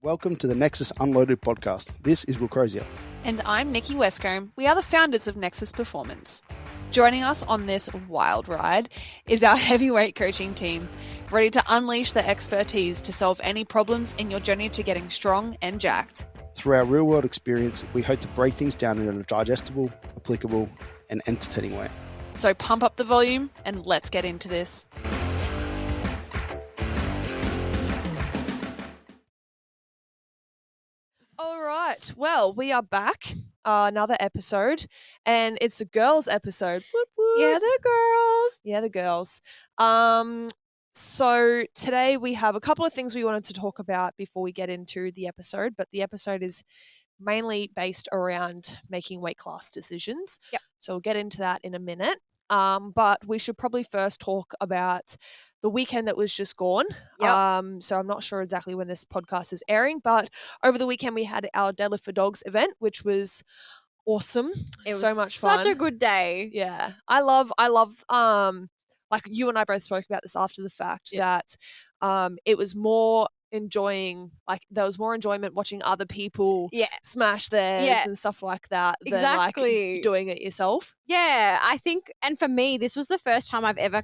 Welcome to the Nexus Unloaded podcast. This is Will Crozier. And I'm Nikki Westcombe. We are the founders of Nexus Performance. Joining us on this wild ride is our heavyweight coaching team, ready to unleash their expertise to solve any problems in your journey to getting strong and jacked. Through our real-world experience, we hope to break things down in a digestible, applicable, and entertaining way. So pump up the volume and let's get into this. All right. Well, we are back. Another episode, and it's a girls' episode. Whoop, whoop. Yeah, the girls. Yeah, the girls. So today we have a couple of things we wanted to talk about before we get into the episode, but the episode is mainly based around making weight class decisions. Yep. So we'll get into that in a minute. But we should probably first talk about the weekend that was just gone. Yep. So I'm not sure exactly when this podcast is airing, but over the weekend we had our Deadlift for Dogs event, which was awesome. It was so much fun. Such a good day. Yeah. I love like you and I both spoke about this after the fact that it was more enjoying, like there was more enjoyment watching other people smash theirs and stuff like that than like doing it yourself. Yeah, I think, and for me, this was the first time I've ever,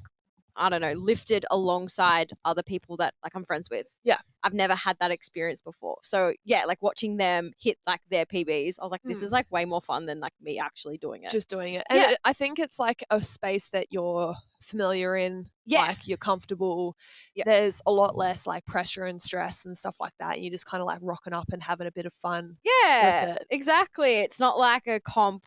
I don't know, lifted alongside other people that like I'm friends with. Yeah. I've never had that experience before. So yeah, like watching them hit like their PBs, I was like, this is like way more fun than like me actually doing it. Just doing it. And I think it's like a space that you're familiar in. Yeah. Like you're comfortable. Yeah. There's a lot less like pressure and stress and stuff like that. And you're just kind of like rocking up and having a bit of fun. Yeah, with it. exactly. It's not like a comp,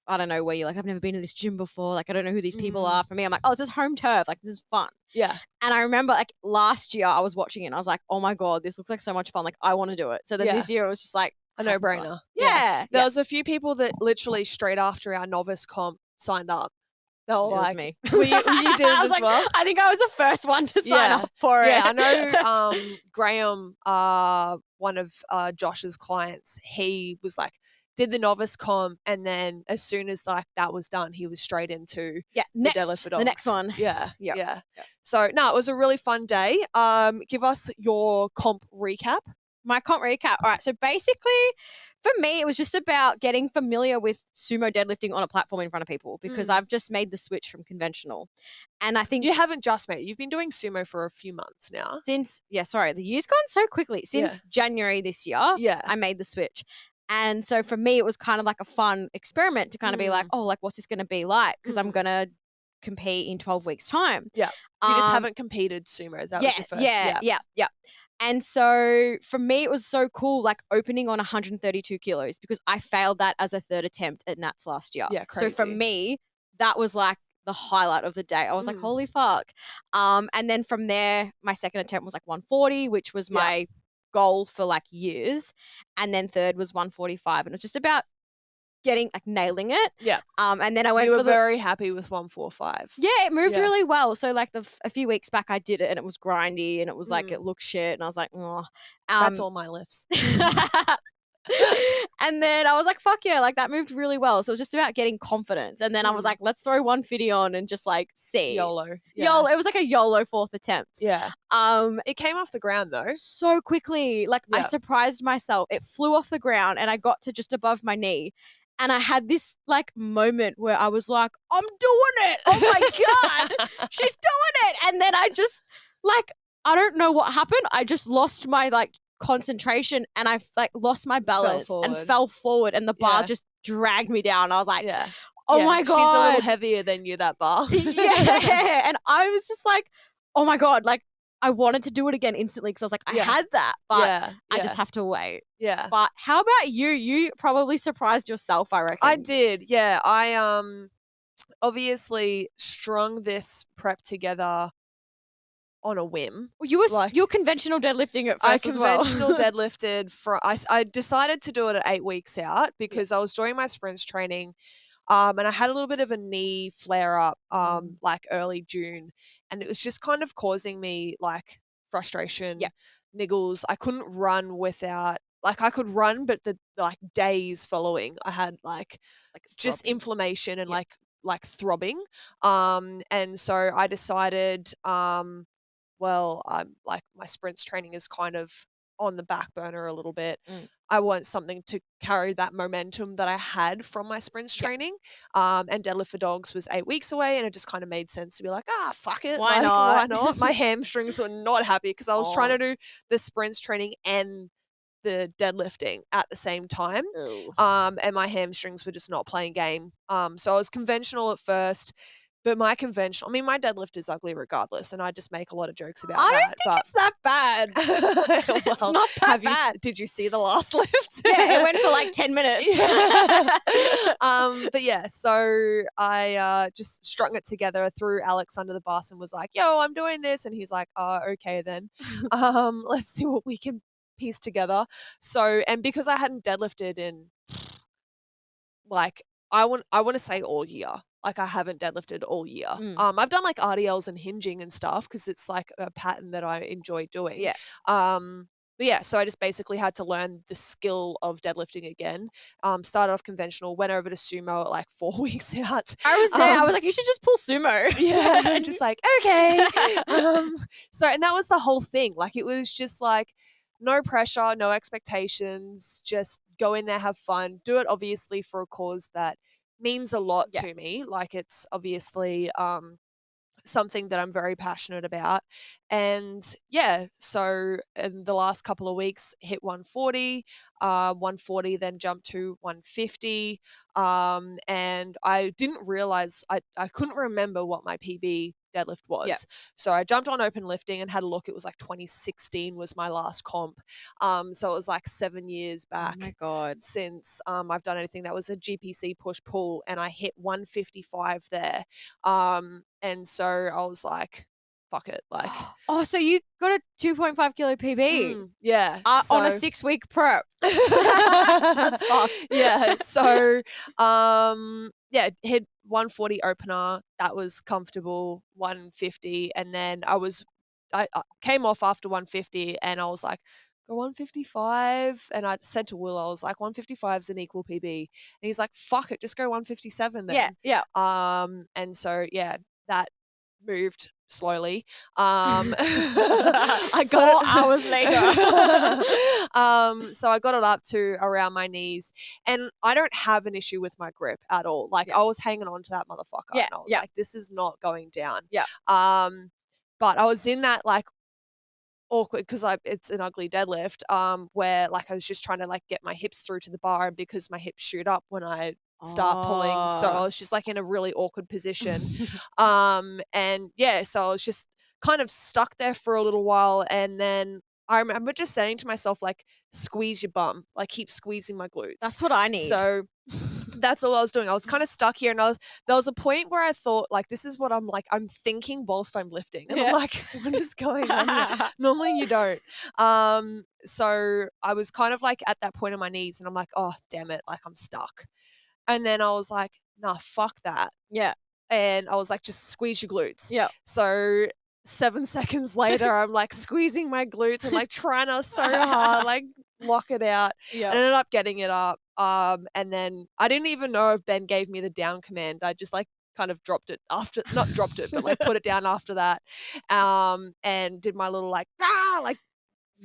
I don't know, where you're like, I've never been to this gym before. Like, I don't know who these people are. For me, I'm like, oh, this is home turf. Like, this is fun. Yeah. And I remember like last year I was watching it and I was like, oh my God, this looks like so much fun. Like, I want to do it. So then this year it was just like a no-brainer. Yeah. There was a few people that literally straight after our novice comp signed up. They were like, me. You did it as well? I think I was the first one to sign up for it. Yeah, I know Graham, one of Josh's clients, he was like, did the novice comp, and then as soon as like that was done, he was straight into the Deadlift for Dogs. The next one. Yeah. So no, it was a really fun day. Give us your comp recap. My comp recap. All right. So basically, for me, it was just about getting familiar with sumo deadlifting on a platform in front of people because I've just made the switch from conventional. And I think you haven't just made it. You've been doing sumo for a few months now. The year's gone so quickly. Since January this year, I made the switch. And so for me, it was kind of like a fun experiment to kind of be like, oh, like what's this going to be like? Because I'm going to compete in 12 weeks time. Yeah. You just haven't competed sumo. That was your first. Yeah. And so for me, it was so cool, like opening on 132 kilos because I failed that as a third attempt at Nats last year. Yeah, crazy. So for me, that was like the highlight of the day. I was like, holy fuck. And then from there, my second attempt was like 140, which was my goal for like years. And then third was 145. And it was just about nailing it. Yeah. And then I went. You were very happy with 145. Yeah, it moved really well. So like a few weeks back, I did it and it was grindy and it was like it looked shit and I was like, oh. That's all my lifts. And then I was like, fuck yeah, like that moved really well. So it was just about getting confidence. And then I was like, let's throw 150 on and just like see. YOLO. YOLO. It was like a YOLO fourth attempt. Yeah. It came off the ground though. So quickly. Like I surprised myself. It flew off the ground and I got to just above my knee. And I had this like moment where I was like, I'm doing it. Oh my God, she's doing it. And then I just like, I don't know what happened. I just lost my like concentration and I like lost my balance and fell forward and the bar just dragged me down. I was like, oh my God. She's a little heavier than you, that bar. Yeah. And I was just like, oh my God, like I wanted to do it again instantly because I was like, I had that, but I just have to wait. Yeah. But how about you? You probably surprised yourself, I reckon. I did. Yeah. I obviously strung this prep together on a whim. Well, you're conventional deadlifting at first as well. I conventional deadlifted I decided to do it at 8 weeks out because I was doing my sprints training. And I had a little bit of a knee flare up like early June, and it was just kind of causing me like frustration, niggles. I couldn't run without, like I could run, but the like days following I had like just inflammation and like throbbing. And so I decided, well, I'm like my sprints training is kind of on the back burner a little bit. Mm. I want something to carry that momentum that I had from my sprints training. And Deadlift for Dogs was 8 weeks away, and it just kind of made sense to be like, fuck it. Why like, not? Why not? My hamstrings were not happy because I was trying to Oh. do the sprints training and the deadlifting at the same time. Ew. And my hamstrings were just not playing game. So I was conventional at first. But my deadlift is ugly regardless, and I just make a lot of jokes about I that. don't think it's that bad. It's not that bad. Did you see the last lift? Yeah, it went for like 10 minutes. But yeah, so I just strung it together, threw Alex under the bus, and was like, "Yo, I'm doing this," and he's like, "Okay then, let's see what we can piece together." So, and because I hadn't deadlifted in like I want to say all year. Like I haven't deadlifted all year. I've done like RDLs and hinging and stuff because it's like a pattern that I enjoy doing. Yeah. But yeah, so I just basically had to learn the skill of deadlifting again. Started off conventional, went over to sumo at like 4 weeks out. I was there. I was like, you should just pull sumo. Yeah, I'm just like, okay. So, and that was the whole thing. Like it was just like no pressure, no expectations, just go in there, have fun, do it obviously for a cause that means a lot to me. Like it's obviously something that I'm very passionate about. And yeah, so in the last couple of weeks hit 140, 140 then jumped to 150. And I didn't realize, I couldn't remember what my PB deadlift was. Yeah. So I jumped on open lifting and had a look. It was like 2016 was my last comp. So it was like 7 years back. Oh my God. Since I've done anything. That was a GPC push pull, and I hit 155 there. And so I was like, fuck it. Like, oh, so you got a 2.5 kilo PB? Yeah. On a 6-week prep. That's fucked. Yeah. So, yeah, hit 140 opener. That was comfortable. 150, and then I came off after 150, and I was like, go 155. And I said to Will, I was like, 155 is an equal PB, and he's like, fuck it, just go 157 then. Yeah. And so yeah, that moved slowly. I got 4 hours later. So I got it up to around my knees, and I don't have an issue with my grip at all. Like I was hanging on to that motherfucker, and I was like, this is not going down. Yeah. But I was in that like awkward, because it's an ugly deadlift, where like I was just trying to like get my hips through to the bar, and because my hips shoot up when I start pulling, so I was just like in a really awkward position. And yeah, so I was just kind of stuck there for a little while, and then I remember just saying to myself, like, squeeze your bum, like keep squeezing my glutes. That's what I need. So that's all I was doing. I was kind of stuck here, and there was a point where I thought, like, this is what I'm thinking whilst I'm lifting, and I'm like, what is going on here? Normally you don't. So I was kind of like at that point on my knees, and I'm like, oh damn it, like I'm stuck. And then I was like, nah, fuck that. Yeah. And I was like, just squeeze your glutes. Yeah. So 7 seconds later, I'm like squeezing my glutes and like trying to so hard, like lock it out. Yeah. And ended up getting it up. And then I didn't even know if Ben gave me the down command. I just like kind of dropped it after, not dropped it, but like put it down after that. And did my little like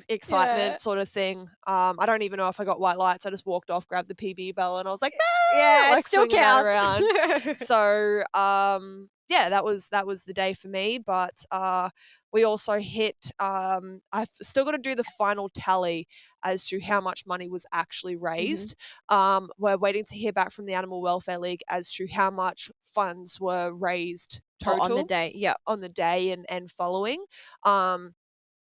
excitement sort of thing. I don't even know if I got white lights. I just walked off, grabbed the PB bell, and I was like, yeah, like it still counts. around. So yeah, that was the day for me. But we also hit, I've still got to do the final tally as to how much money was actually raised. We're waiting to hear back from the Animal Welfare League as to how much funds were raised total on the day. Yeah. On the day and following.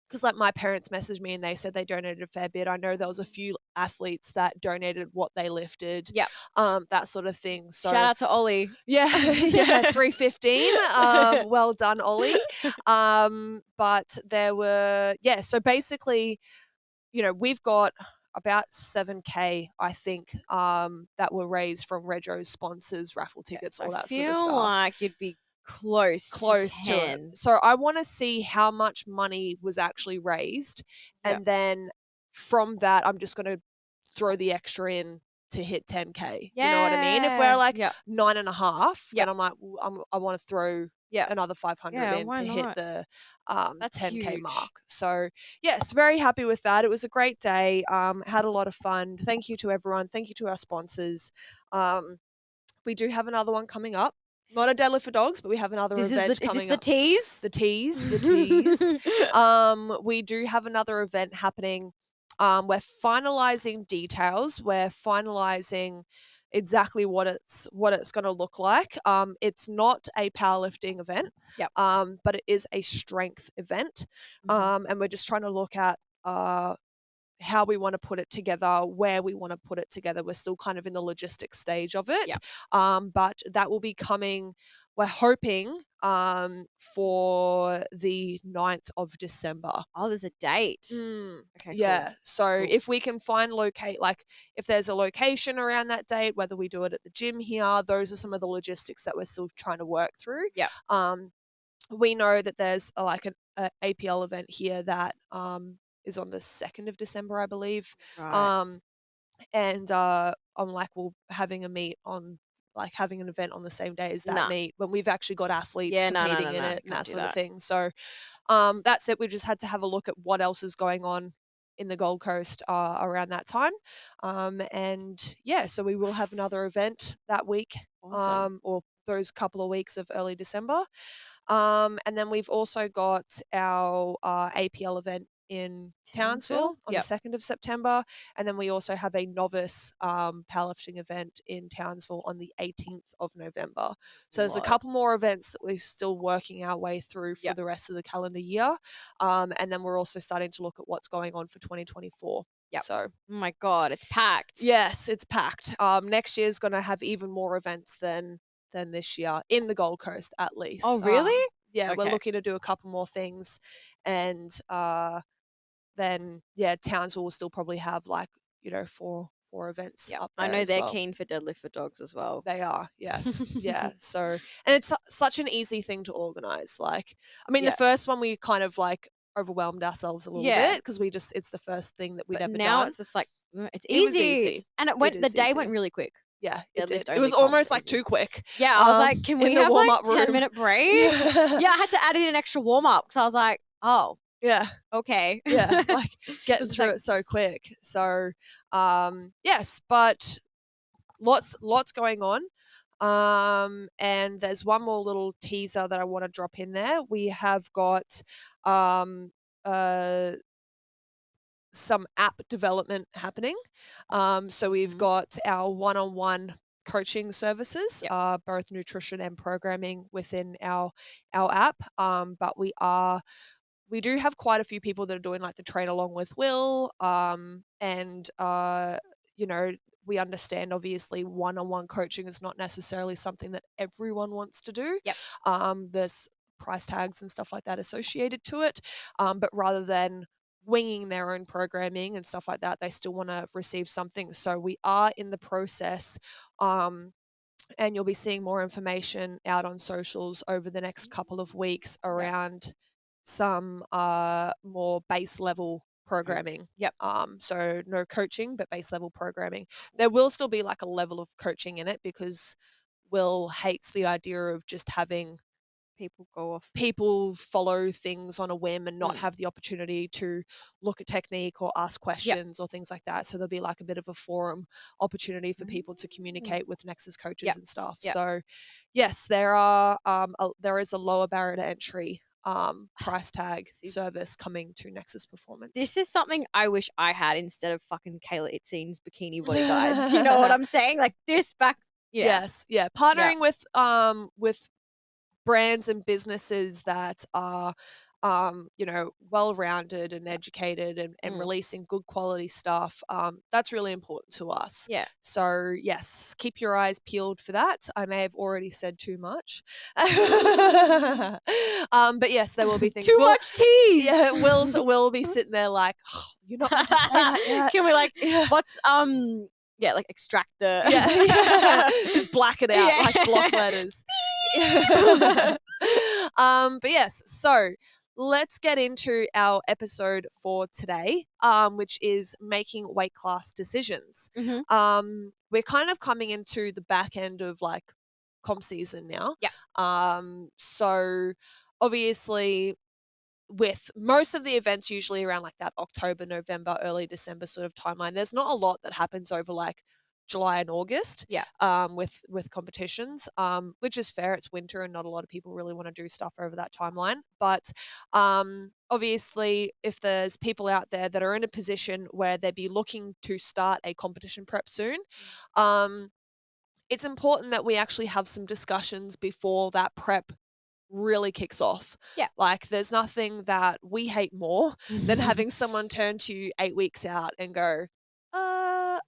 Because like my parents messaged me and they said they donated a fair bit. I know there was a few athletes that donated what they lifted. Yeah. That sort of thing. So shout out to Ollie. Yeah, 315. Well done, Ollie. But there were, so basically, we've got about 7K, I think, that were raised from Retro's sponsors, raffle tickets, all that sort of stuff. I feel like you'd be close to 10. it. So I want to see how much money was actually raised, and then from that I'm just going to throw the extra in to hit 10K. You know what I mean? If we're like 9.5, then I'm like, I want to throw another 500 in to hit the 10K huge. mark. So yes, very happy with that. It was a great day. Had a lot of fun. Thank you to everyone. Thank you to our sponsors. We do have another one coming up. Not a Deadlift for Dogs, but we have another event coming up. Is this the tease? The tease. We do have another event happening. We're finalizing details. We're finalizing exactly what it's going to look like. It's not a powerlifting event, but it is a strength event. And we're just trying to look at how we want to put it together, where we want to put it together. We're still kind of in the logistics stage of it. But that will be coming, we're hoping, for the 9th of December. Oh, there's a date. Okay, yeah. cool. So if we can find if there's a location around that date, whether we do it at the gym here, those are some of the logistics that we're still trying to work through. We know that there's an APL event here that is on the 2nd of December, I believe. Right. And I'm like, well, having an event on the same day as that meet when we've actually got athletes competing in it and that sort of thing. So that's it. We just had to have a look at what else is going on in the Gold Coast around that time. And yeah, so we will have another event that week, or those couple of weeks of early December. And then we've also got our APL event in Townsville on the 2nd of September. And then we also have a novice powerlifting event in Townsville on the 18th of November. So there's a couple more events that we're still working our way through for the rest of the calendar year. And then we're also starting to look at what's going on for 2024. So, oh my God, it's packed. Yes, it's packed. Next year's going to have even more events than this year in the Gold Coast, at least. Oh, really? We're looking to do a couple more things, and then Townsville will still probably have 4 events up there. I know they're well. keen for Deadlift for Dogs as well. They are, yes. So, and it's such an easy thing to organize. The first one we kind of overwhelmed ourselves a little bit because it's the first thing that we'd ever now done. It's just it's It was easy. easy. And the day went really quick. Yeah, it did. It was almost too quick. Yeah, I was like, can we have 10-minute breaks? Yeah. I had to add in an extra warm-up because I was like, oh. Yeah. Okay. Yeah, getting through it so quick. So, yes, but lots going on. And there's one more little teaser that I want to drop in there. We have got some app development happening. So we've got our one-on-one coaching services, both nutrition and programming within our app. But we do have quite a few people that are doing the train along with Will. And we understand obviously one-on-one coaching is not necessarily something that everyone wants to do. There's price tags and stuff like that associated to it. But rather than winging their own programming and stuff like that, they still want to receive something. So we are in the process, and you'll be seeing more information out on socials over the next couple of weeks around some more base level programming. So no coaching, but base level programming. There will still be a level of coaching in it because Will hates the idea of just having people follow things on a whim and not have the opportunity to look at technique or ask questions or things like that. So there'll be a bit of a forum opportunity for people to communicate with Nexus coaches and stuff. So yes, there is a lower barrier to entry price tag service coming to Nexus Performance. This is something I wish I had instead of fucking Kayla It Seems bikini body guides. You know what I'm saying? This back. Yes. Yeah. Partnering with brands and businesses that are well-rounded and educated and releasing good quality stuff, that's really important to us. So yes, keep your eyes peeled for that. I may have already said too much. But yes, there will be things. Too much tease. Yeah, we'll be sitting there you're not meant to say that yet. Can we what's extract the just black it out block letters. But yes, so let's get into our episode for today, which is making weight class decisions. We're kind of coming into the back end of like comp season now. So obviously with most of the events usually around like that October, November, early December sort of timeline, there's not a lot that happens over like July and August. With competitions, which is fair. It's winter and not a lot of people really want to do stuff over that timeline. But obviously, if there's people out there that are in a position where they'd be looking to start a competition prep soon, it's important that we actually have some discussions before that prep really kicks off. Like there's nothing that we hate more than having someone turn to you 8 weeks out and go,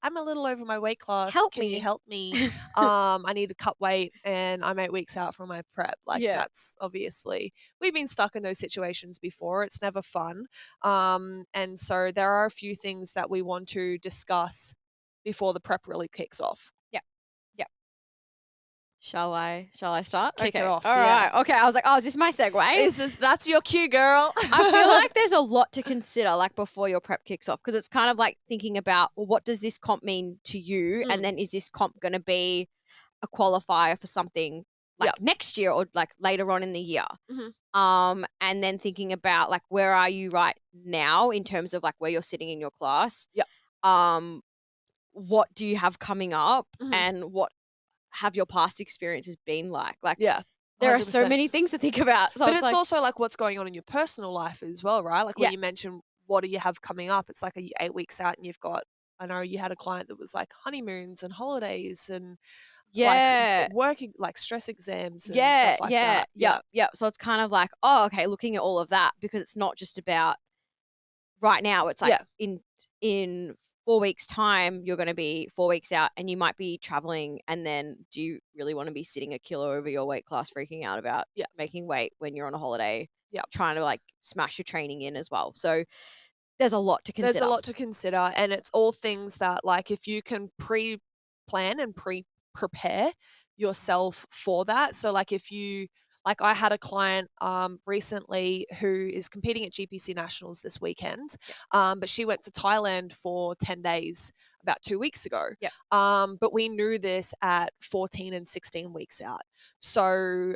I'm a little over my weight class. Can you help me? I need to cut weight and I'm 8 weeks out from my prep. Like that's obviously, we've been stuck in those situations before. It's never fun. And so there are a few things that we want to discuss before the prep really kicks off. Shall I start? Kick it off. All right. Okay. I was like, oh, is this my segue? That's your cue, girl. I feel like there's a lot to consider like before your prep kicks off, because it's kind of like thinking about, well, what does this comp mean to you? And then is this comp going to be a qualifier for something like next year or like later on in the year? And then thinking about like, where are you right now in terms of like where you're sitting in your class? What do you have coming up and what have your past experiences been like? Like, there are so many things to think about. So but it's like, also like what's going on in your personal life as well, right? Like when you mentioned, what do you have coming up? It's like 8 weeks out and you've got, I know you had a client that was like honeymoons and holidays and like working, like stress exams and stuff like that. So it's kind of like, oh, okay, looking at all of that, because it's not just about right now. It's like in 4 weeks time, you're going to be 4 weeks out and you might be traveling. And then do you really want to be sitting a kilo over your weight class, freaking out about making weight when you're on a holiday, trying to like smash your training in as well. So there's a lot to consider. There's a lot to consider. And it's all things that like, if you can pre-plan and prepare yourself for that. So like if you, like I had a client recently who is competing at GPC Nationals this weekend, but she went to Thailand for 10 days about 2 weeks ago. But we knew this at 14 and 16 weeks out. So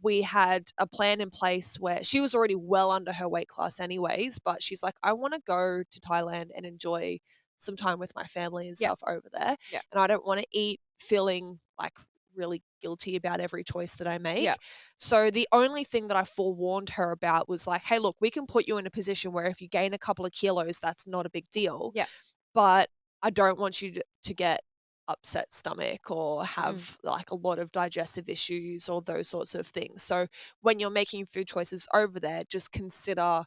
we had a plan in place where she was already well under her weight class anyways, but she's like, I want to go to Thailand and enjoy some time with my family and stuff over there. And I don't want to eat feeling like really guilty about every choice that I make. So the only thing that I forewarned her about was like, hey, look, we can put you in a position where if you gain a couple of kilos, that's not a big deal. But I don't want you to get upset stomach or have like a lot of digestive issues or those sorts of things. So when you're making food choices over there, just consider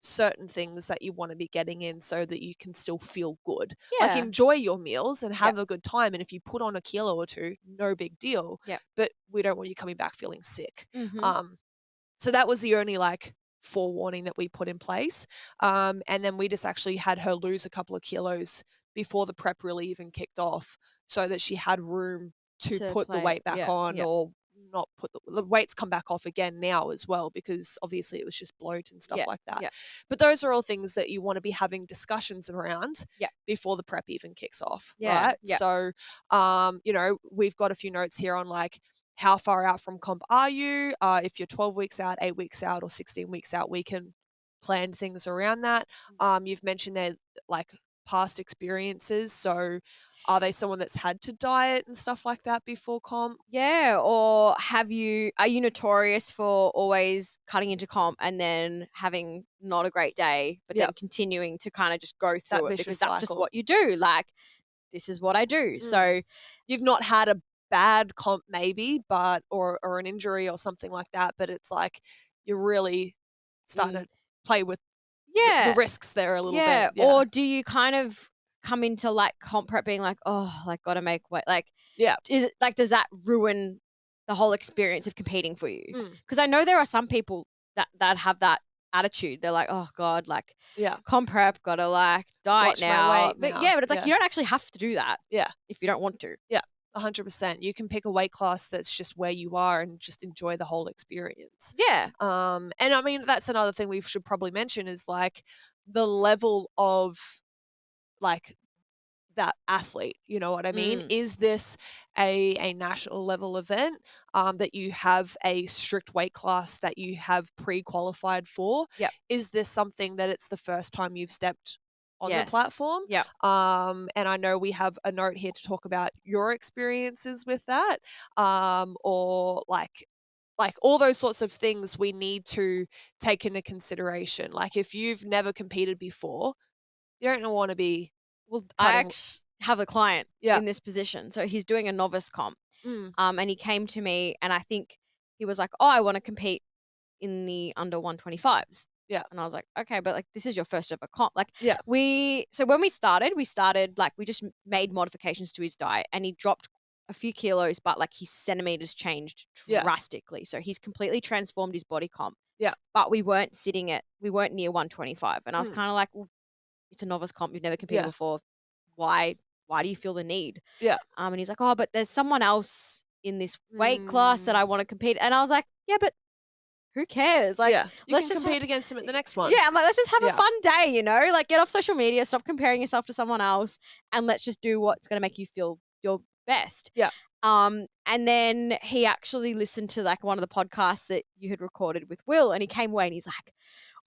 certain things that you want to be getting in so that you can still feel good. Like enjoy your meals and have a good time. And if you put on a kilo or two, no big deal. But we don't want you coming back feeling sick. So that was the only like forewarning that we put in place. And then we just actually had her lose a couple of kilos before the prep really even kicked off so that she had room to put the weight back on or not put the weights come back off again now as well, because obviously it was just bloat and stuff like that. But those are all things that you want to be having discussions around before the prep even kicks off, right? So, you know, we've got a few notes here on like, how far out from comp are you? If you're 12 weeks out, 8 weeks out, or 16 weeks out, we can plan things around that. You've mentioned there like past experiences. So are they someone that's had to diet and stuff like that before comp? Or are you notorious for always cutting into comp and then having not a great day, but then continuing to kind of just go through it because that's just what you do. Like, this is what I do. So you've not had a bad comp maybe, but or an injury or something like that, but it's like you're really starting to play with the risks there a little bit. Or do you kind of come into like comp prep being like, oh, like gotta make weight, like is it like, does that ruin the whole experience of competing for you? Because I know there are some people that have that attitude. They're like, oh god, like comp prep, gotta like diet watch now. my weight but now. but it's like you don't actually have to do that if you don't want to. 100%. You can pick a weight class that's just where you are and just enjoy the whole experience. Yeah. And I mean, that's another thing we should probably mention is like the level of like that athlete, you know what I mean? Is this a national level event that you have a strict weight class that you have pre-qualified for? Yep. Is this something that it's the first time you've stepped on the Yes. platform? Yep. And I know we have a note here to talk about your experiences with that, or like all those sorts of things we need to take into consideration. Like if you've never competed before, you don't want to be Well, I cutting. actually have a client Yeah. in this position. So he's doing a novice comp. And he came to me and I think he was like, oh, I want to compete in the under 125s. Yeah. And I was like, okay, but like this is your first ever comp. Like Yeah. so when we started like we just made modifications to his diet and he dropped a few kilos, but like his centimeters changed Yeah. drastically. So he's completely transformed his body comp. Yeah. But we weren't near 125. And I was kind of like, well, it's a novice comp. You've never competed Yeah. before. Why do you feel the need? Yeah. And he's like, oh, but there's someone else in this weight class that I want to compete. And I was like, yeah, but who cares? Like, yeah. You let's can just compete against him at the next one. Yeah, I'm like, let's just have Yeah. a fun day, you know? Like, get off social media, stop comparing yourself to someone else, and let's just do what's going to make you feel your best. Yeah. And then he actually listened to like one of the podcasts that you had recorded with Will, and he came away and he's like,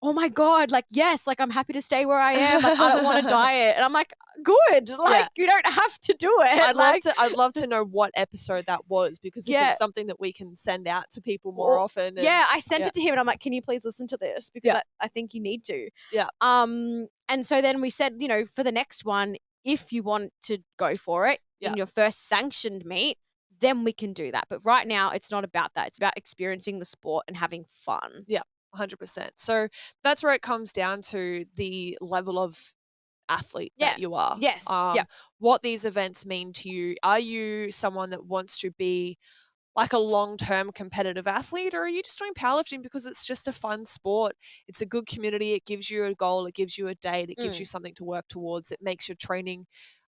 oh my God, like, yes, like I'm happy to stay where I am. Like, I don't want to diet. And I'm like, good. Like, you don't have to do it. I'd love to know what episode that was, because if it's something that we can send out to people more often. I sent it to him and I'm like, can you please listen to this? Because I think you need to. Yeah. And so then we said, you know, for the next one, if you want to go for it in your first sanctioned meet, then we can do that. But right now it's not about that. It's about experiencing the sport and having fun. Yeah. 100%. So that's where it comes down to the level of athlete that you are. Yes. What these events mean to you. Are you someone that wants to be like a long-term competitive athlete, or are you just doing powerlifting because it's just a fun sport? It's a good community. It gives you a goal. It gives you a date. It gives you something to work towards. It makes your training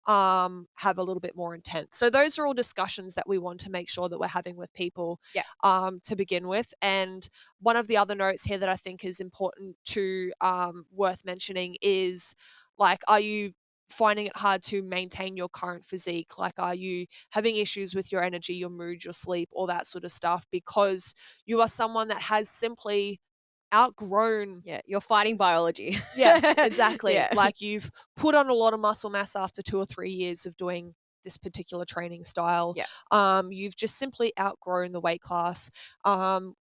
have a little bit more intense. So those are all discussions that we want to make sure that we're having with people to begin with. And one of the other notes here that I think is important to worth mentioning is, like, are you finding it hard to maintain your current physique? Like, are you having issues with your energy, your mood, your sleep, all that sort of stuff, because you are someone that has simply outgrown. You're fighting biology. Yes, exactly. Like, you've put on a lot of muscle mass after 2 or 3 years of doing this particular training style. You've just simply outgrown the weight class,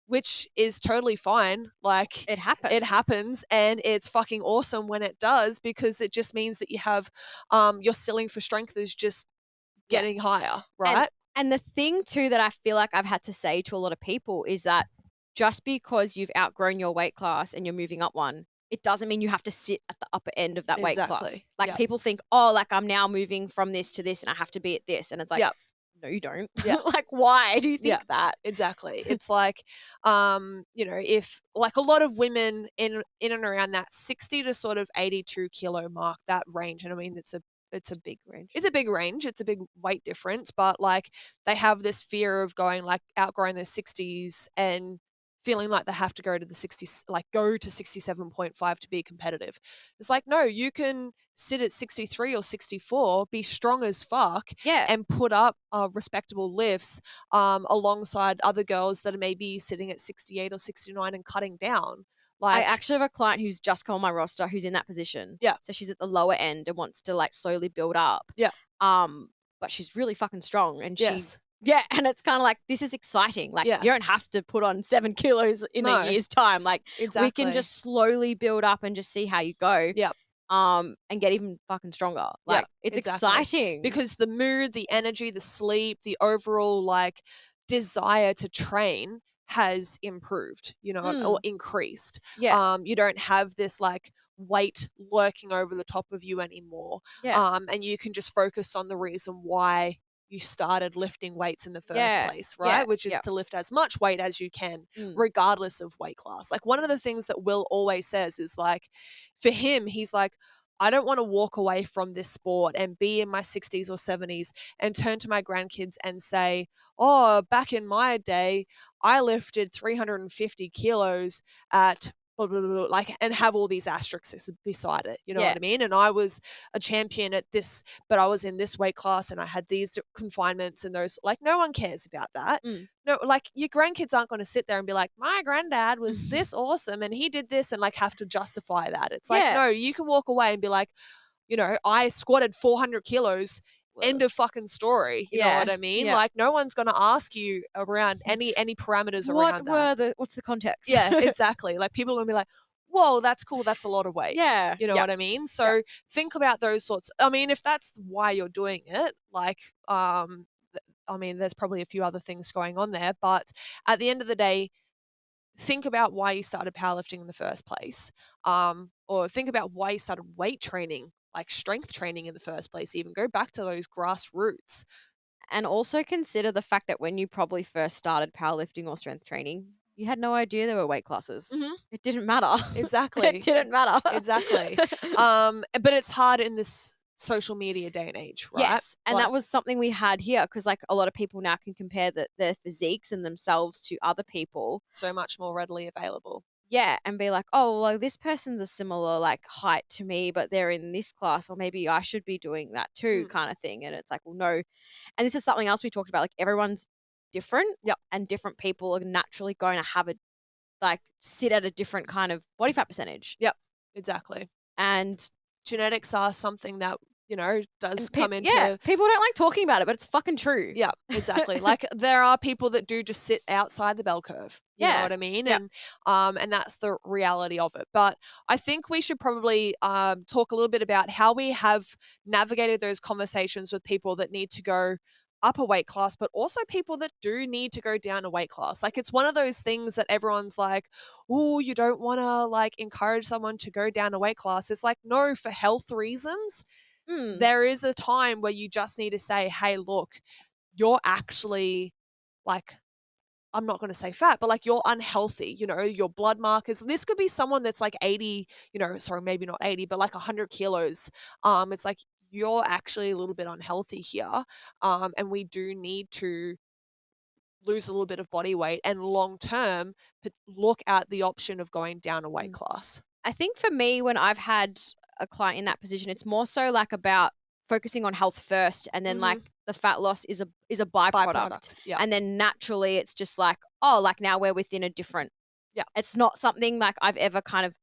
which is totally fine. Like, it happens, and it's fucking awesome when it does, because it just means that you have your ceiling for strength is just getting higher, right? And the thing too that I feel like I've had to say to a lot of people is that just because you've outgrown your weight class and you're moving up one, it doesn't mean you have to sit at the upper end of that weight class. Like, people think, oh, like I'm now moving from this to this and I have to be at this. And it's like, no, you don't. Like, why do you think that? Exactly. It's like, you know, if like a lot of women in and around that 60 to sort of 82 kilo mark, that range. And I mean, it's a big range. It's a big range. It's a big weight difference, but like they have this fear of going, like, outgrowing their 60s and feeling like they have to go to the 60s, like go to 67.5 to be competitive. It's like, no, you can sit at 63 or 64, be strong as fuck, and put up respectable lifts alongside other girls that are maybe sitting at 68 or 69 and cutting down. Like, I actually have a client who's just come on my roster who's in that position. So she's at the lower end and wants to like slowly build up. But she's really fucking strong, and and it's kind of like, this is exciting. Like, you don't have to put on 7 kilos in a year's time. Like, we can just slowly build up and just see how you go. And get even fucking stronger. Like, it's exciting. Because the mood, the energy, the sleep, the overall like desire to train has improved, you know, or increased. You don't have this like weight lurking over the top of you anymore. And you can just focus on the reason why you started lifting weights in the first place, right? Which is to lift as much weight as you can, regardless of weight class. Like, one of the things that Will always says is, like, for him, he's like, I don't want to walk away from this sport and be in my 60s or 70s and turn to my grandkids and say, oh, back in my day, I lifted 350 kilos at blah, blah, blah, blah, like, and have all these asterisks beside it. You know what I mean? And I was a champion at this, but I was in this weight class and I had these confinements and those, like, no one cares about that. No, like, your grandkids aren't going to sit there and be like, my granddad was this awesome and he did this, and like have to justify that. It's like, no, you can walk away and be like, you know, I squatted 400 kilos. End of fucking story. You know what I mean? Like, no one's going to ask you around any parameters around that. What's the context? Yeah, exactly. Like, people are going to be like, whoa, that's cool. That's a lot of weight. Yeah. You know what I mean? So think about those sorts. I mean, if that's why you're doing it, like, I mean, there's probably a few other things going on there, but at the end of the day, think about why you started powerlifting in the first place, or think about why you started weight training, like strength training in the first place. Even go back to those grassroots. And also consider the fact that when you probably first started powerlifting or strength training, you had no idea there were weight classes. It didn't matter. Exactly. It didn't matter. Exactly. But it's hard in this social media day and age, right? Yes. And that was something we had here, because like a lot of people now can compare their physiques and themselves to other people. So much more readily available. Yeah, and be like, oh, well, this person's a similar like height to me, but they're in this class, or maybe I should be doing that too, kind of thing. And it's like, well, no. And this is something else we talked about. Like, everyone's different, and different people are naturally going to have sit at a different kind of body fat percentage. Yep, exactly. And genetics are something that, you know, does come into. Yeah, people don't like talking about it, but it's fucking true. Yeah, exactly. Like, there are people that do just sit outside the bell curve. You know what I mean? And that's the reality of it. But I think we should probably talk a little bit about how we have navigated those conversations with people that need to go up a weight class, but also people that do need to go down a weight class. Like, it's one of those things that everyone's like, oh, you don't want to like encourage someone to go down a weight class. It's like, no, for health reasons. There is a time where you just need to say, hey, look, you're actually, like, I'm not going to say fat, but like, you're unhealthy, you know, your blood markers. This could be someone that's like 80, you know, sorry, maybe not 80, but like 100 kilos. It's like, you're actually a little bit unhealthy here. And we do need to lose a little bit of body weight and long term look at the option of going down a weight class. I think for me, when I've had a client in that position, it's more so like about focusing on health first, and then like the fat loss is a byproduct. Yeah. And then naturally it's just like, oh, like now we're within a different. Yeah. It's not something like I've ever kind of,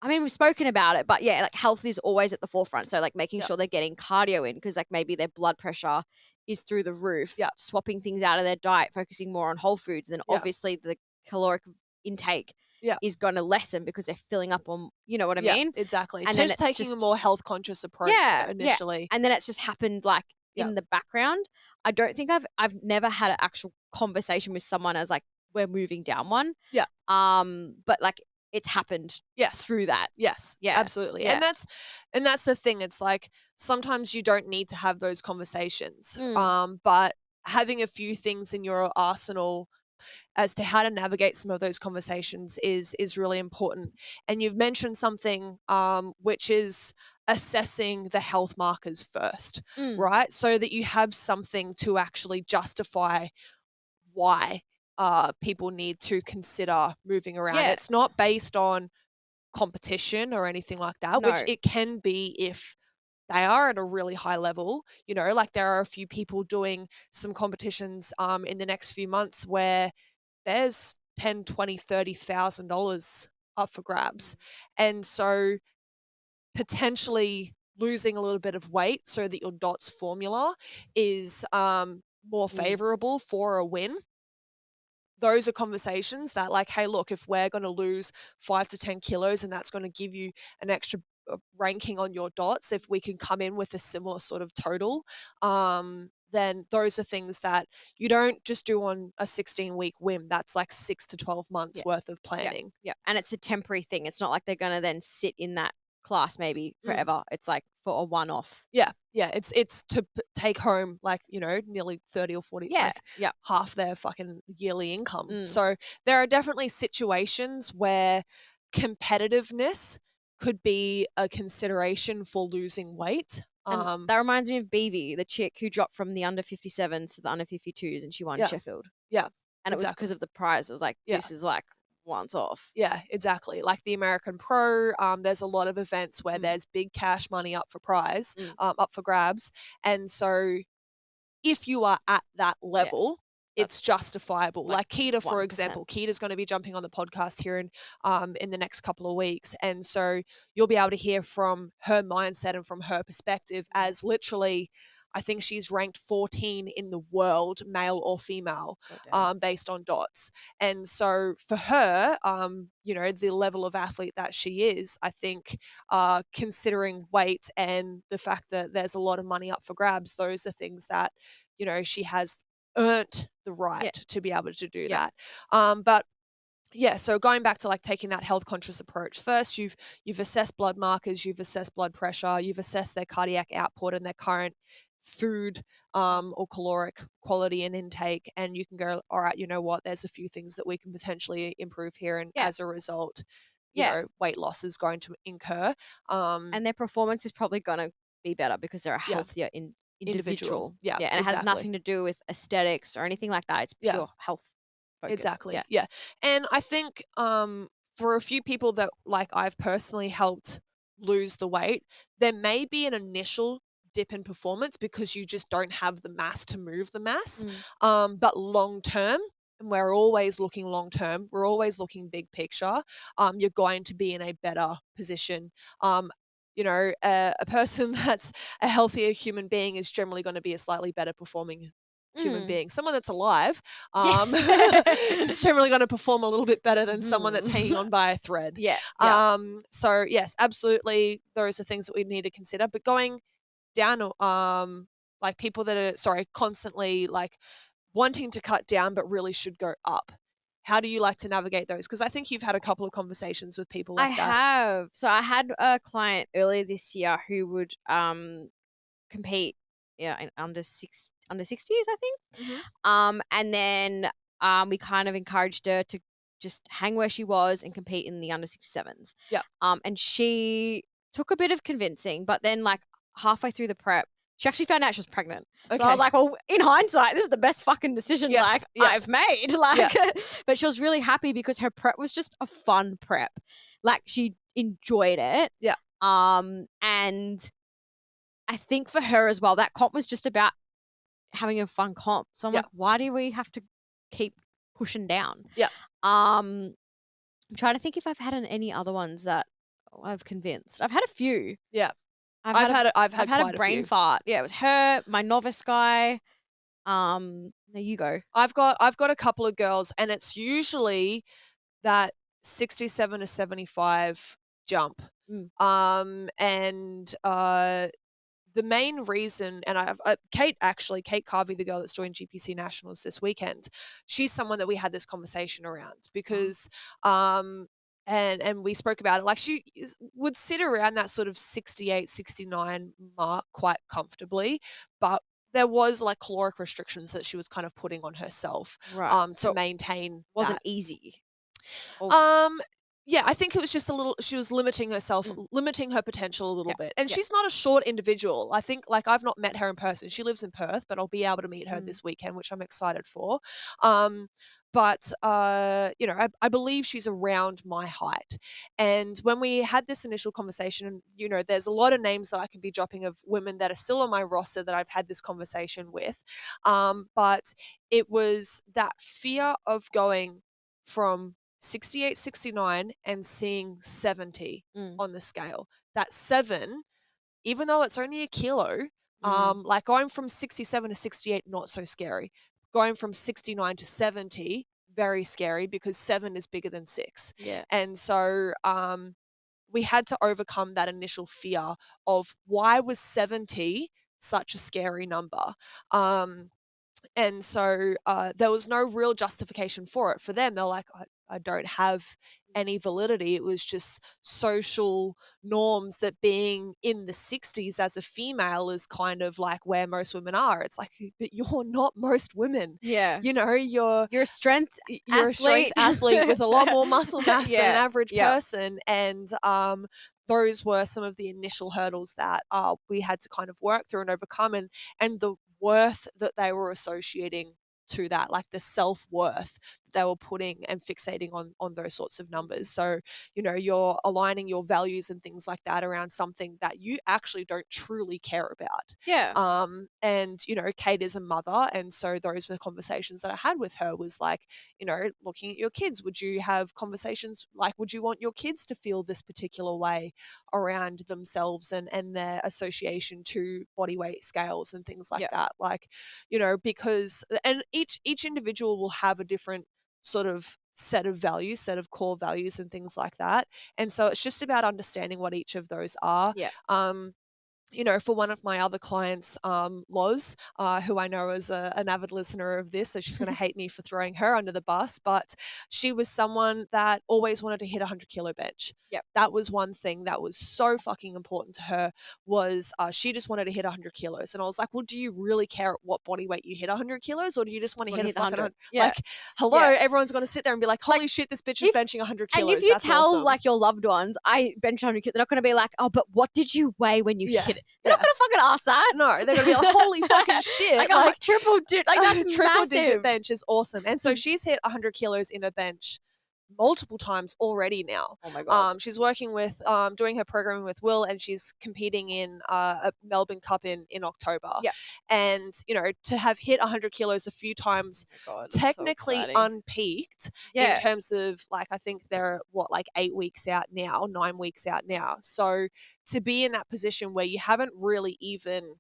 I mean, we've spoken about it, but yeah, like health is always at the forefront. So like making sure they're getting cardio in, because like maybe their blood pressure is through the roof. Yeah. Swapping things out of their diet, focusing more on whole foods, then obviously the caloric intake is going to lessen because they're filling up on, you know what I mean? Exactly. And just taking a more health conscious approach initially. And then it's just happened like in the background. I don't think I've never had an actual conversation with someone as like, we're moving down one. Yeah. But like, it's happened through that. Yes. Yeah. Absolutely. Yeah. And that's the thing. It's like, sometimes you don't need to have those conversations. But having a few things in your arsenal as to how to navigate some of those conversations is really important. And you've mentioned something which is assessing the health markers first, right? So that you have something to actually justify why people need to consider moving around. Yeah. It's not based on competition or anything like that, No. which it can be if they are at a really high level. You know, like, there are a few people doing some competitions in the next few months where there's $10, $20, $30,000 up for grabs. And so potentially losing a little bit of weight so that your DOTS formula is more favorable for a win. Those are conversations that, like, hey, look, if we're going to lose 5 to 10 kilos and that's going to give you an extra ranking on your DOTS, if we can come in with a similar sort of total, then those are things that you don't just do on a 16-week whim. That's like 6 to 12 months worth of planning. Yeah. And it's a temporary thing. It's not like they're going to then sit in that class maybe forever. It's like for a one-off. Yeah. It's to take home, like, you know, nearly 30 or 40, half their fucking yearly income. So there are definitely situations where competitiveness could be a consideration for losing weight. And that reminds me of Beavy, the chick who dropped from the under 57s to the under 52s, and she won Sheffield. Yeah. And it was because of the prize. It was like, this is like once off. Yeah, exactly. Like the American Pro, there's a lot of events where there's big cash money up for prize, up for grabs. And so if you are at that level, it's justifiable. Like Keita, for 1%. example, Keita's going to be jumping on the podcast here in the next couple of weeks. And so you'll be able to hear from her mindset and from her perspective as literally, I think she's ranked 14 in the world, male or female, based on dots. And so for her, you know, the level of athlete that she is, I think considering weight and the fact that there's a lot of money up for grabs, those are things that, you know, she has earned the right to be able to do that. But yeah, so going back to like taking that health conscious approach, first you've assessed blood markers, you've assessed blood pressure, you've assessed their cardiac output and their current food or caloric quality and intake, and you can go, all right, you know what, there's a few things that we can potentially improve here, and as a result, you know, weight loss is going to incur. And their performance is probably going to be better because they're a healthier individual. Yeah, and it has nothing to do with aesthetics or anything like that. It's pure health focus. Exactly. Yeah. And I think for a few people that like I've personally helped lose the weight, there may be an initial dip in performance because you just don't have the mass to move the mass. But long term, and we're always looking long term, we're always looking big picture, you're going to be in a better position. You know, a person that's a healthier human being is generally going to be a slightly better performing human being. Someone that's alive is generally going to perform a little bit better than someone that's hanging on by a thread. So yes, absolutely, those are things that we need to consider. But going down, like people that are constantly like wanting to cut down but really should go up. How do you like to navigate those? Because I think you've had a couple of conversations with people like that. I have. So I had a client earlier this year who would compete in under 60s, I think. And then we kind of encouraged her to just hang where she was and compete in the under 67s. And she took a bit of convincing, but then like halfway through the prep, she actually found out she was pregnant. So I was like, well, in hindsight, this is the best fucking decision I've made. Like, but she was really happy because her prep was just a fun prep. Like she enjoyed it. And I think for her as well, that comp was just about having a fun comp. So I'm like, why do we have to keep pushing down? I'm trying to think if I've had any other ones that I've convinced. I've had a few. I've had a brain fart. Yeah, it was her, my novice guy. There you go. I've got a couple of girls, and it's usually that 67 to 75 jump. And the main reason, and Kate Carvey, the girl that's doing GPC Nationals this weekend, she's someone that we had this conversation around because and we spoke about it. Like she would sit around that sort of 68, 69 mark quite comfortably, but there was like caloric restrictions that she was kind of putting on herself to maintain. Wasn't easy. Yeah, I think it was just she was limiting herself, limiting her potential a little bit. And she's not a short individual. I think, like, I've not met her in person. She lives in Perth, but I'll be able to meet her this weekend, which I'm excited for. But you know, I believe she's around my height. And when we had this initial conversation, you know, there's a lot of names that I can be dropping of women that are still on my roster that I've had this conversation with. But it was that fear of going from 68, 69 and seeing 70 on the scale. That 7, even though it's only a kilo, like going from 67 to 68, not so scary. Going from 69 to 70, very scary because 7 is bigger than 6. And so we had to overcome that initial fear of why was 70 such a scary number. And so there was no real justification for it. For them, they're like, I don't have any validity. It was just social norms that being in the 60s as a female is kind of like where most women are. It's like, but you're not most women. You know, you're a strength athlete with a lot more muscle mass than an average person. And those were some of the initial hurdles that we had to kind of work through and overcome, and the worth that they were associating to that, like the self-worth that they were putting and fixating on those sorts of numbers. So, you're aligning your values and things like that around something that you actually don't truly care about. Yeah. And, Kate is a mother, and so those were conversations that I had with her, was like, looking at your kids, would you have conversations like, would you want your kids to feel this particular way around themselves and their association to body weight scales and things like that? Like, because, and each individual will have a different sort of set of core values and things like that. And so it's just about understanding what each of those are. Yeah. For one of my other clients, Loz, who I know is an avid listener of this, so she's going to hate me for throwing her under the bus, but she was someone that always wanted to hit a 100-kilo bench. Yep. That was one thing that was so fucking important to her, was she just wanted to hit 100 kilos. And I was like, well, do you really care at what body weight you hit 100 kilos, or do you just want to hit a fucking 100? Yeah. Like, hello, everyone's going to sit there and be like, holy shit, this bitch is benching 100 kilos. And if you That's tell awesome. like your loved ones, I bench 100 kilos, they're not going to be like, oh, but what did you weigh when you hit it? They're not going to fucking ask that. No, they're going to be like, holy fucking shit. like triple digit, like that's triple massive. digit bench is awesome. And so she's hit 100 kilos in a bench multiple times already now. Oh my God. She's working with, doing her programming with Will, and she's competing in a Melbourne Cup in October. Yeah. And, to have hit 100 kilos a few times, technically so unpeaked in terms of, like, I think they're, 8 weeks out now, 9 weeks out now. So to be in that position where you haven't really even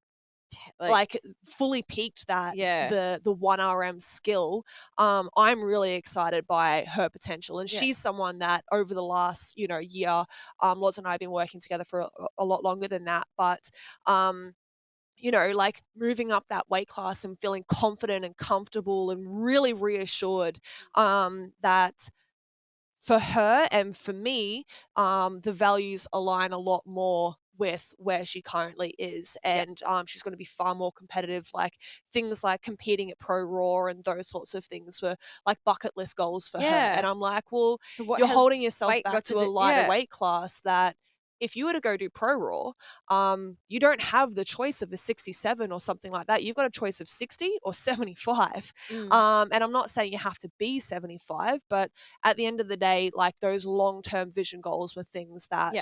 like fully peaked that the 1RM skill, I'm really excited by her potential. And she's someone that over the last year, Loz and I have been working together for a lot longer than that, but like moving up that weight class and feeling confident and comfortable and really reassured that for her and for me, the values align a lot more with where she currently is, and she's going to be far more competitive. Like things like competing at Pro Raw and those sorts of things were like bucket list goals for her. And I'm like, well, so you're holding yourself back to a lighter weight class that if you were to go do Pro Raw, you don't have the choice of a 67 or something like that. You've got a choice of 60 or 75. And I'm not saying you have to be 75, but at the end of the day, like those long-term vision goals were things that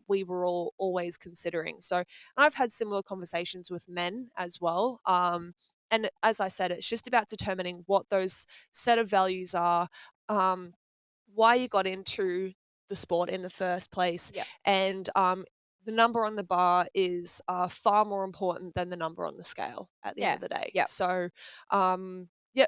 we were all always considering. So I've had similar conversations with men as well. And as I said, it's just about determining what those set of values are, why you got into the sport in the first place, and the number on the bar is far more important than the number on the scale at the end of the day. So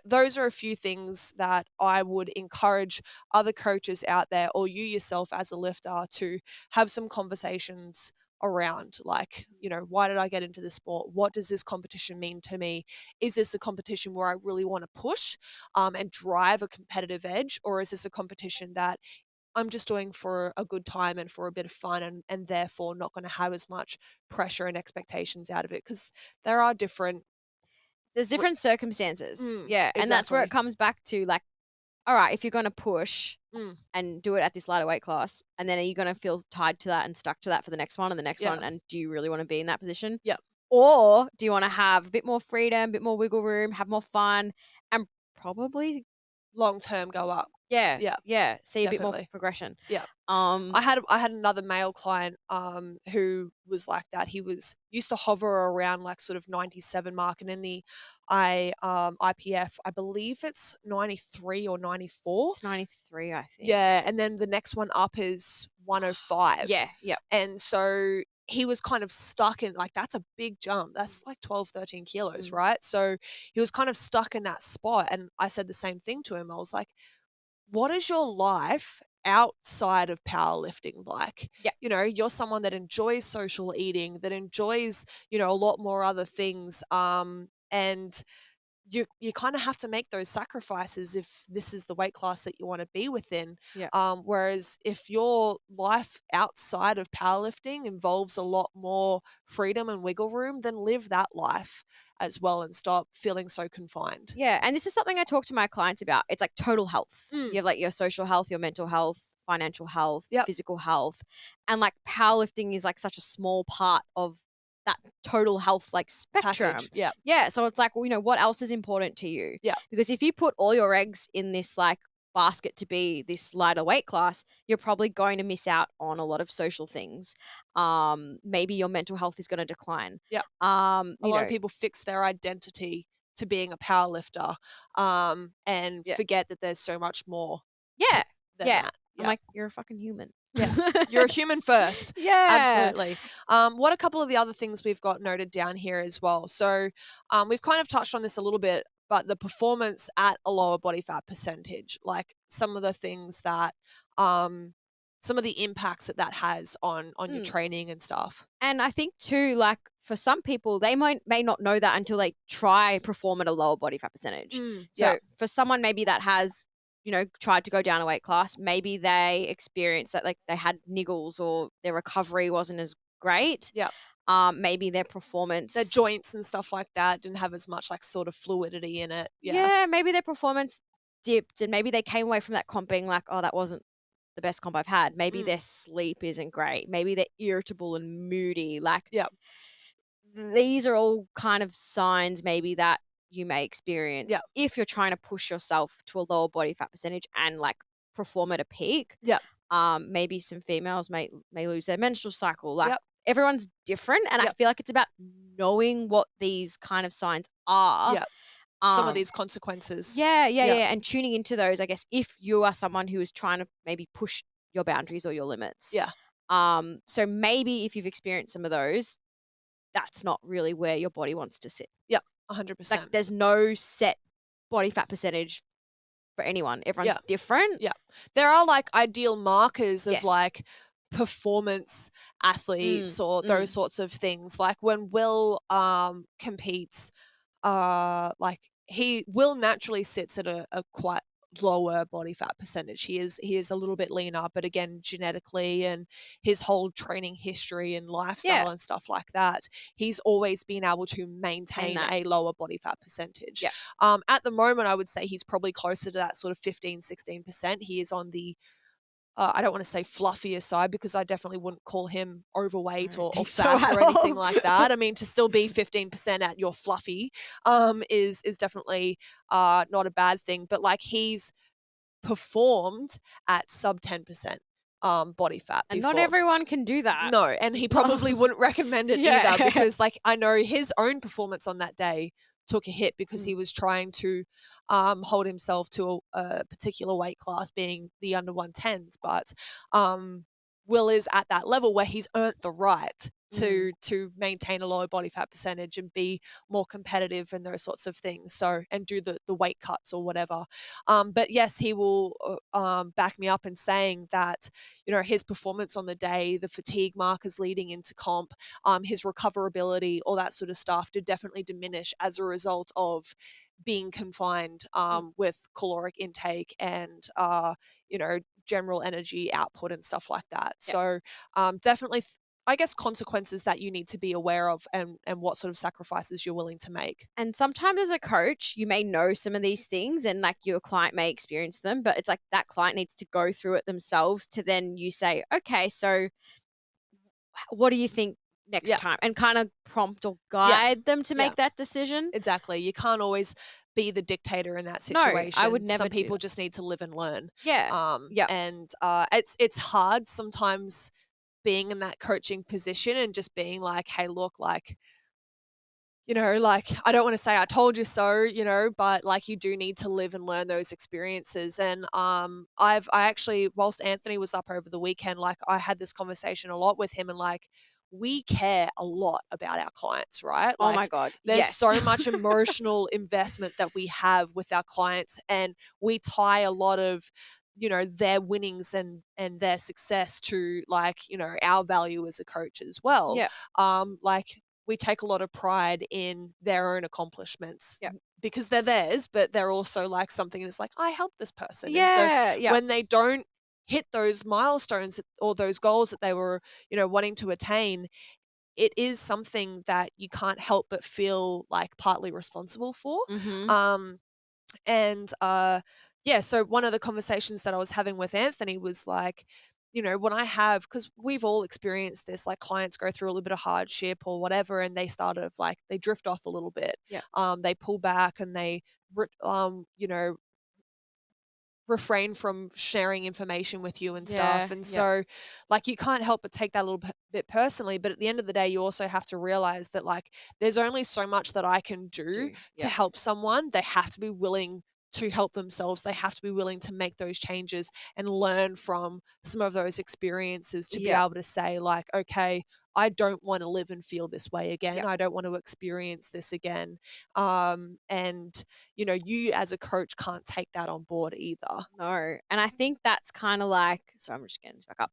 those are a few things that I would encourage other coaches out there, or you yourself as a lifter, to have some conversations around. Like, why did I get into this sport? What does this competition mean to me? Is this a competition where I really want to push and drive a competitive edge, or is this a competition that I'm just doing for a good time and for a bit of fun, and therefore not going to have as much pressure and expectations out of it? Because there's different circumstances. Exactly. And that's where it comes back to, like, all right, if you're going to push and do it at this lighter weight class, and then are you going to feel tied to that and stuck to that for the next one and the next one? And do you really want to be in that position? Or do you want to have a bit more freedom, a bit more wiggle room, have more fun, and probably long term go up? See definitely. A bit more progression. I had another male client who was like that. He used to hover around like sort of 97 mark, and in the IPF, I believe it's 93 or 94. It's 93, I think. And then the next one up is 105. And so he was kind of stuck in, like, that's a big jump. That's like 12, 13 kilos, right? So he was kind of stuck in that spot. And I said the same thing to him. I was like, what is your life outside of powerlifting like? You're someone that enjoys social eating, that enjoys, a lot more other things. And you kind of have to make those sacrifices if this is the weight class that you want to be within. Whereas if your life outside of powerlifting involves a lot more freedom and wiggle room, then live that life as well and stop feeling so confined. And this is something I talk to my clients about. It's like total health. You have like your social health, your mental health, financial health, Yep. physical health, and like powerlifting is like such a small part of that total health like spectrum. Package. Yeah. Yeah. So it's like, well, you know, what else is important to you? Yeah. Because if you put all your eggs in this like basket to be this lighter weight class, you're probably going to miss out on a lot of social things. Maybe your mental health is going to decline. Yeah. A A lot of people fix their identity to being a power lifter, and forget that there's so much more Yeah. than that. I'm like, you're a fucking human. Yeah. You're a human first. Yeah. Absolutely. What a couple of the other things we've got noted down here as well. So we've kind of touched on this a little bit, but the performance at a lower body fat percentage, like some of the things that, some of the impacts that has on your training and stuff. And I think too, like for some people, they may not know that until they try perform at a lower body fat percentage. So for someone maybe that has, you know, tried to go down a weight class, maybe they experienced that like they had niggles or their recovery wasn't as great. Yeah. Maybe their performance, their joints and stuff like that didn't have as much like sort of fluidity in it. Yeah, maybe their performance dipped and maybe they came away from that comp being like, oh, that wasn't the best comp I've had. Maybe their sleep isn't great. Maybe they're irritable and moody. Like, these are all kind of signs maybe that you may experience if you're trying to push yourself to a lower body fat percentage and like perform at a peak. Maybe some females may lose their menstrual cycle. Like everyone's different, and I feel like it's about knowing what these kind of signs are. Some of these consequences. Yeah, and tuning into those, I guess, if you are someone who is trying to maybe push your boundaries or your limits. So maybe if you've experienced some of those, that's not really where your body wants to sit. 100%. Like there's no set body fat percentage for anyone. Everyone's different. There are like ideal markers of like performance athletes or those sorts of things. Like when Will competes, like Will naturally sits at a quite lower body fat percentage. He is a little bit leaner, but again, genetically and his whole training history and lifestyle and stuff like that, he's always been able to maintain a lower body fat percentage. At the moment, I would say he's probably closer to that sort of 15-16%. He is on the I don't want to say fluffier side because I definitely wouldn't call him overweight or fat or anything like that. I mean, to still be 15% at your fluffy is definitely not a bad thing. But like he's performed at sub 10% body fat and before. not everyone can do that. No, and he probably wouldn't recommend it either because like I know his own performance on that day took a hit because he was trying to hold himself to a particular weight class, being the under 110s. But Will is at that level where he's earned the right to maintain a lower body fat percentage and be more competitive and those sorts of things. So, and do the weight cuts or whatever. But yes, he will back me up in saying that, you know, his performance on the day, the fatigue markers leading into comp, his recoverability, all that sort of stuff did definitely diminish as a result of being confined with caloric intake and, you know, general energy output and stuff like that. So definitely I guess consequences that you need to be aware of and what sort of sacrifices you're willing to make. And sometimes as a coach, you may know some of these things and like your client may experience them, but it's like that client needs to go through it themselves to then you say, okay, so what do you think next time? And kind of prompt or guide them to make that decision. Exactly. You can't always be the dictator in that situation. No, I would never. Some people just need to live and learn. And it's hard sometimes being in that coaching position and just being like, hey, look, like, you know, like, I don't want to say I told you so, you know, but like you do need to live and learn those experiences. And I actually, whilst Anthony was up over the weekend, like I had this conversation a lot with him and like, we care a lot about our clients, right? Oh like, my God. There's so much emotional investment that we have with our clients, and we tie a lot of, you know, their winnings and their success to like, you know, our value as a coach as well. Like we take a lot of pride in their own accomplishments because they're theirs, but they're also like something that's like, I helped this person. And so when they don't hit those milestones or those goals that they were, you know, wanting to attain, it is something that you can't help but feel like partly responsible for. And yeah, so one of the conversations that I was having with Anthony was like, you know, when I have, because we've all experienced this, like clients go through a little bit of hardship or whatever, and they start of like, they drift off a little bit. Yeah. They pull back and they, you know, refrain from sharing information with you and stuff. And so like you can't help but take that a little bit personally, but at the end of the day you also have to realize that like there's only so much that I can do to help someone. They have to be willing to help themselves. They have to be willing to make those changes and learn from some of those experiences to be able to say like, okay, I don't want to live and feel this way again. I don't want to experience this again. And you know, you as a coach can't take that on board either. No. And I think that's kind of like, sorry, I'm just getting this back up.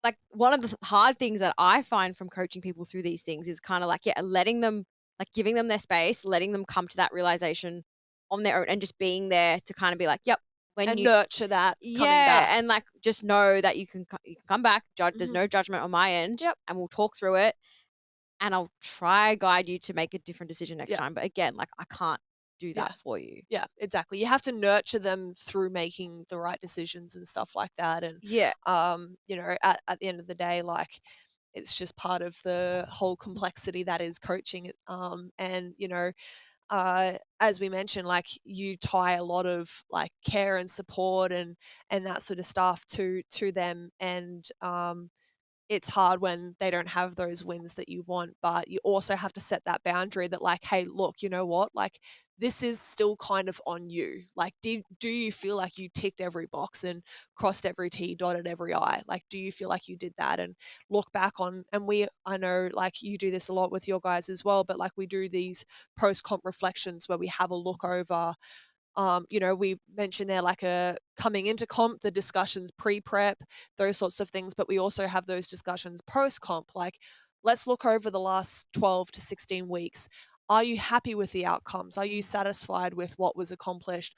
Like one of the hard things that I find from coaching people through these things is kind of like, letting them, like giving them their space, letting them come to that realization on their own and just being there to kind of be like, yep. And nurture that coming back. And like just know that you can come back. There's no judgment on my end. And we'll talk through it. And I'll try guide you to make a different decision next time. But again, like I can't do that for you. Yeah, exactly. You have to nurture them through making the right decisions and stuff like that. And you know, at the end of the day, like it's just part of the whole complexity that is coaching. And you know, as we mentioned, like you tie a lot of like care and support and that sort of stuff to them. And it's hard when they don't have those wins that you want, but you also have to set that boundary that like, hey, look, you know what? Like this is still kind of on you. Like, do you feel like you ticked every box and crossed every T, dotted every I? Like, do you feel like you did that? And look back on, and I know like you do this a lot with your guys as well, but like we do these post-comp reflections where we have a look over. You know, we mentioned there like coming into comp, the discussions pre-prep, those sorts of things, but we also have those discussions post-comp, like let's look over the last 12 to 16 weeks. Are you happy with the outcomes? Are you satisfied with what was accomplished?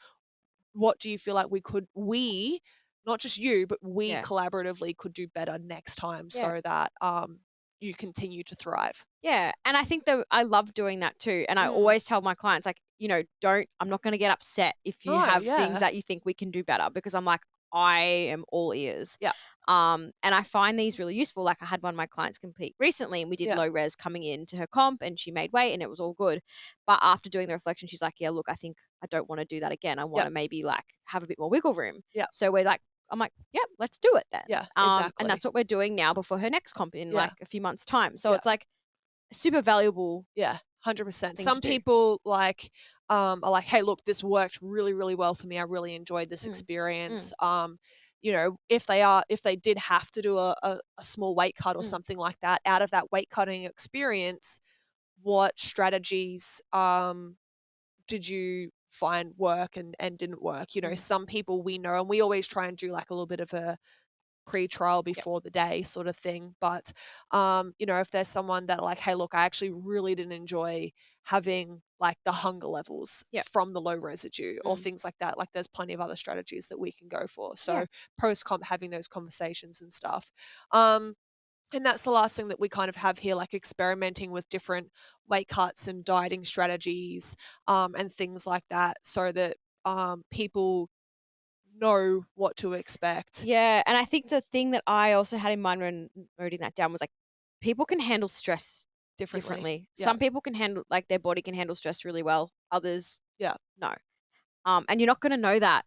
What do you feel like we, not just you, but we collaboratively could do better next time so that you continue to thrive? Yeah. And I think that I love doing that too. And I always tell my clients, like, you know, I'm not going to get upset if you have things that you think we can do better, because I'm like, I am all ears. Yeah. And I find these really useful. Like I had one of my clients compete recently and we did low res coming into her comp and she made weight and it was all good. But after doing the reflection, she's like, yeah, look, I think I don't want to do that again. I want to maybe like have a bit more wiggle room. Yeah. So I'm like, yep, let's do it then. Yeah, exactly. And that's what we're doing now before her next comp in like a few months' time. So it's like super valuable. Yeah, 100%. Some people like are like, hey, look, this worked really, really well for me. I really enjoyed this experience. You know, if they did have to do a small weight cut or something like that, out of that weight cutting experience, what strategies did you find work and didn't work? You know, some people we know, and we always try and do like a little bit of a pre-trial before the day sort of thing. But you know, if there's someone that like, hey, look, I actually really didn't enjoy having like the hunger levels from the low residue or things like that, like there's plenty of other strategies that we can go for. So post-comp, having those conversations and stuff. And that's the last thing that we kind of have here, like experimenting with different weight cuts and dieting strategies and things like that, so that people know what to expect. Yeah. And I think the thing that I also had in mind when noting that down was like, people can handle stress differently. Yeah. Some people can handle, like their body can handle stress really well. Others, no. And you're not going to know that.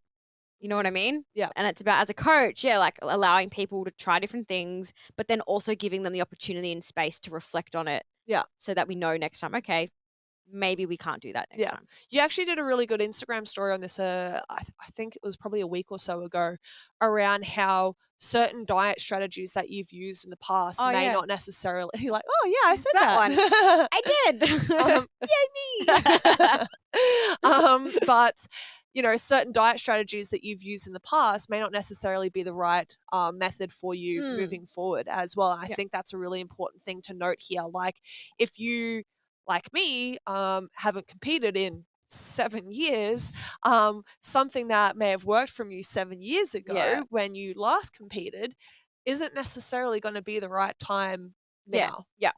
You know what I mean? Yeah. And it's about, as a coach, like allowing people to try different things, but then also giving them the opportunity and space to reflect on it. Yeah. So that we know next time, okay, maybe we can't do that next time. You actually did a really good Instagram story on this. I think it was probably a week or so ago, around how certain diet strategies that you've used in the past may not necessarily like, oh yeah, I said that. I did. Yay me. But you know, certain diet strategies that you've used in the past may not necessarily be the right method for you moving forward as well. And I think that's a really important thing to note here. Like if you, like me, haven't competed in 7 years, something that may have worked from you 7 years ago when you last competed isn't necessarily going to be the right time now. Yeah.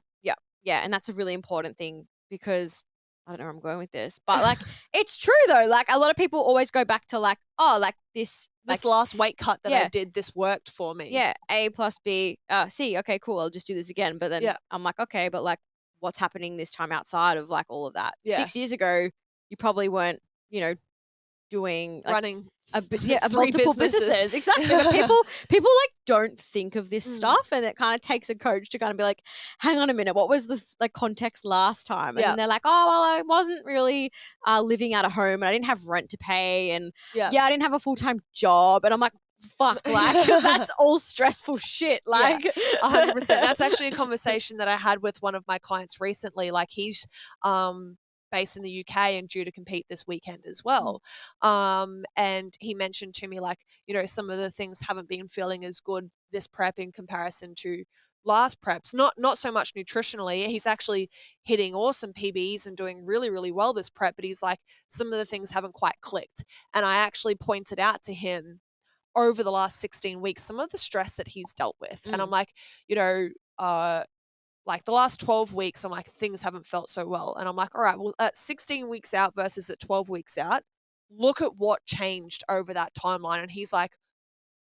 And that's a really important thing, because I don't know where I'm going with this, but like it's true though. Like a lot of people always go back to like, oh, like this last weight cut that I Yeah. did, this worked for me. yeah, A plus B, C. Okay, cool. I'll just do this again. But then Yeah. I'm like, okay, but like what's happening this time outside of like all of that? Yeah. 6 years ago, you probably weren't, doing like Running three businesses. multiple businesses. Exactly. But people like don't think of this stuff, and it kind of takes a coach to kind of be like, hang on a minute, what was this like context last time? And Yeah. then they're like, oh well, I wasn't really living at a home, and I didn't have rent to pay, and Yeah. I didn't have a full-time job, and I'm like, fuck, like that's all stressful shit. Like 100%. That's actually a conversation that I had with one of my clients recently. Like he's based in the UK and due to compete this weekend as well. And he mentioned to me like, some of the things haven't been feeling as good this prep in comparison to last preps. Not so much nutritionally. He's actually hitting awesome PBs and doing really, really well this prep, but he's like, some of the things haven't quite clicked. And I actually pointed out to him over the last 16 weeks, some of the stress that he's dealt with. And I'm like, like the last 12 weeks, I'm like, things haven't felt so well. And I'm like, all right, well, at 16 weeks out versus at 12 weeks out, look at what changed over that timeline. And he's like,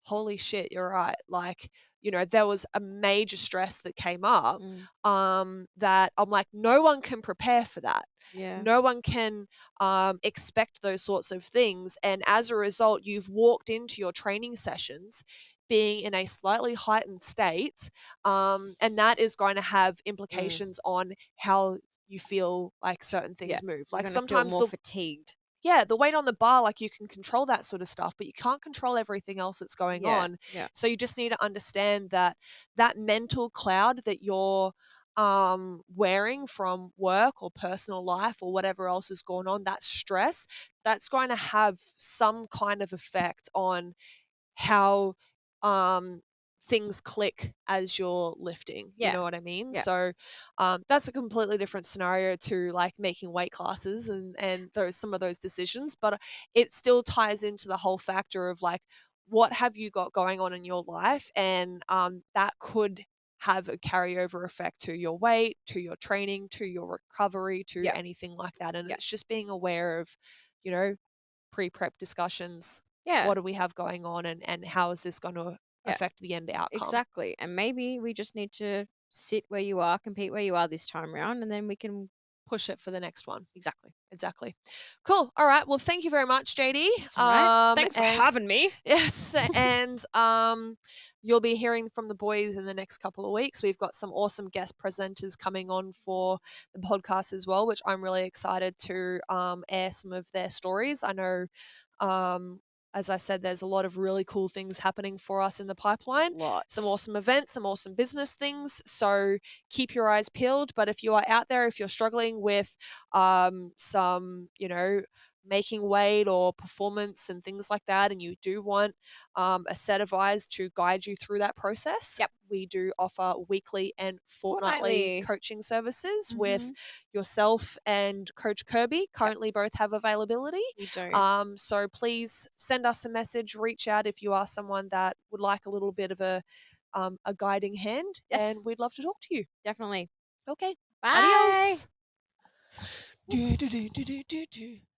holy shit, you're right. Like, there was a major stress that came up that I'm like, no one can prepare for that. Yeah. No one can expect those sorts of things. And as a result, you've walked into your training sessions being in a slightly heightened state. And that is going to have implications on how you feel like certain things move. You're Like gonna sometimes feel more fatigued. the weight on the bar, like you can control that sort of stuff, but you can't control everything else that's going on. Yeah. So you just need to understand that mental cloud that you're wearing from work or personal life or whatever else is going on, that stress, that's going to have some kind of effect on how things click as you're lifting. You know what I mean? Yeah. So that's a completely different scenario to like making weight classes and some of those decisions, but it still ties into the whole factor of like, what have you got going on in your life? And that could have a carryover effect to your weight, to your training, to your recovery, to anything like that. And it's just being aware of, pre-prep discussions. Yeah. What do we have going on, and how is this going to affect the end outcome? Exactly. And maybe we just need to sit where you are, compete where you are this time around, and then we can push it for the next one. Exactly. Cool. All right. Well, thank you very much, JD. That's all right. Thanks for having me. Yes. And you'll be hearing from the boys in the next couple of weeks. We've got some awesome guest presenters coming on for the podcast as well, which I'm really excited to air some of their stories. I know, as I said, there's a lot of really cool things happening for us in the pipeline. Lots. Some awesome events, some awesome business things. So keep your eyes peeled. But if you are out there, if you're struggling with some, making weight or performance and things like that, and you do want a set of eyes to guide you through that process, we do offer weekly and fortnightly coaching services with yourself and Coach Kirby. Currently both have availability. We do. So please send us a message, reach out if you are someone that would like a little bit of a guiding hand, and we'd love to talk to you. Definitely. Okay. Bye. Adios.